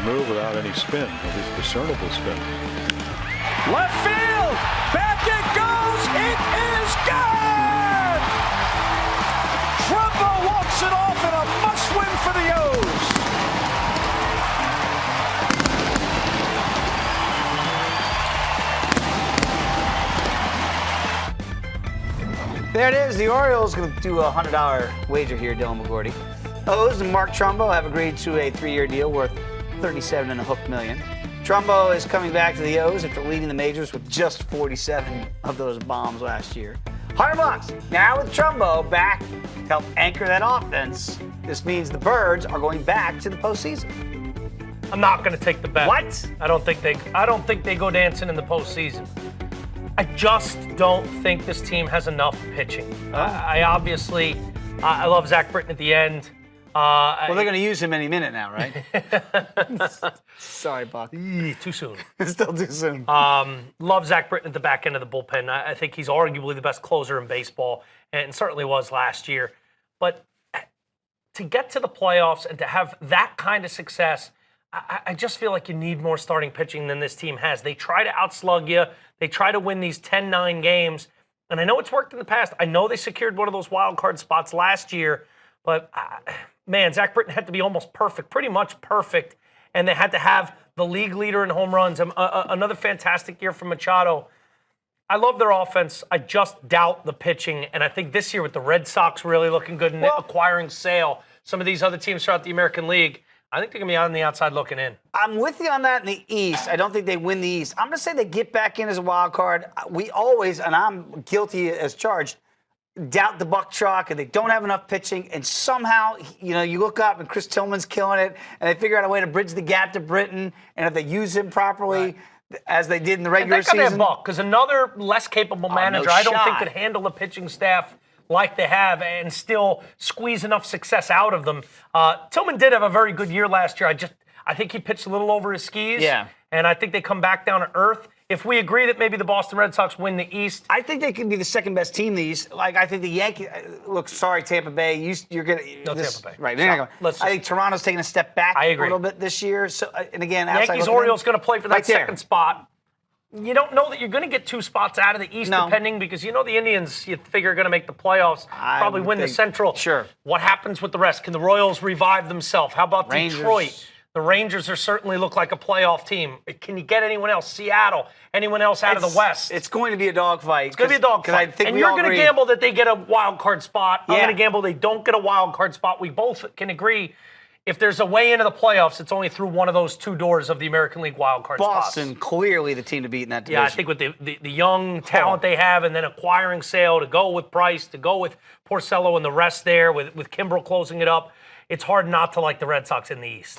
move without any spin, at least discernible spin. Left field! Back it goes! It is gone! Trumbo walks it off in a must-win for the O's. There it is. The Orioles going to do a $100 wager here, Dylan McGordy. O's and Mark Trumbo have agreed to a 3-year deal worth $37.5 million. Trumbo is coming back to the O's after leading the majors with just 47 of those bombs last year. $100. Now with Trumbo back to help anchor that offense, this means the Birds are going back to the postseason. I'm not going to take the bet. What? I don't think they go dancing in the postseason. I just don't think this team has enough pitching. I love Zach Britton at the end. Well, they're going to use him any minute now, right? Sorry, Buck. Too soon. Still too soon. Love Zach Britton at the back end of the bullpen. I think he's arguably the best closer in baseball, and certainly was last year. But to get to the playoffs and to have that kind of success, I just feel like you need more starting pitching than this team has. They try to outslug you. They try to win these 10-9 games. And I know it's worked in the past. I know they secured one of those wild card spots last year. But, man, Zach Britton had to be almost perfect, pretty much perfect. And they had to have the league leader in home runs. Another fantastic year from Machado. I love their offense. I just doubt the pitching. And I think this year with the Red Sox really looking good and acquiring Sale, some of these other teams throughout the American League, I think they're going to be on the outside looking in. I'm with you on that in the East. I don't think they win the East. I'm going to say they get back in as a wild card. We always, and I'm guilty as charged, doubt the Buck truck, and they don't have enough pitching, and somehow, you look up and Chris Tillman's killing it, and they figure out a way to bridge the gap to Britton, and if they use him properly, as they did in the regular season. And that got Buck, because another less capable manager, I don't think could handle the pitching staff like they have and still squeeze enough success out of them. Tillman did have a very good year last year. I think he pitched a little over his skis. Yeah. And I think they come back down to earth. If we agree that maybe the Boston Red Sox win the East, I think they could be the second best team in the East. Like, I think the Yankees. Look, sorry, Tampa Bay. You're gonna Tampa Bay. Right. I think Toronto's taking a step back a little bit this year. So, and again, Yankees Orioles going to play for that second spot. You don't know that you're going to get 2 spots out of the East, depending, because the Indians, you figure, are going to make the playoffs, probably win the Central. Sure. What happens with the rest? Can the Royals revive themselves? How about Rangers. Detroit? The Rangers certainly look like a playoff team. Can you get anyone else? Seattle? Anyone else out of the West? It's going to be a dogfight. It's going to be a dogfight. And you're going to gamble that they get a wild card spot. I'm going to gamble they don't get a wild card spot. We both can agree. If there's a way into the playoffs, it's only through one of those 2 doors of the American League wild card spots. Boston, clearly the team to beat in that division. Yeah, I think with the young talent they have, and then acquiring Sale to go with Price, to go with Porcello and the rest there, with Kimbrel closing it up, it's hard not to like the Red Sox in the East.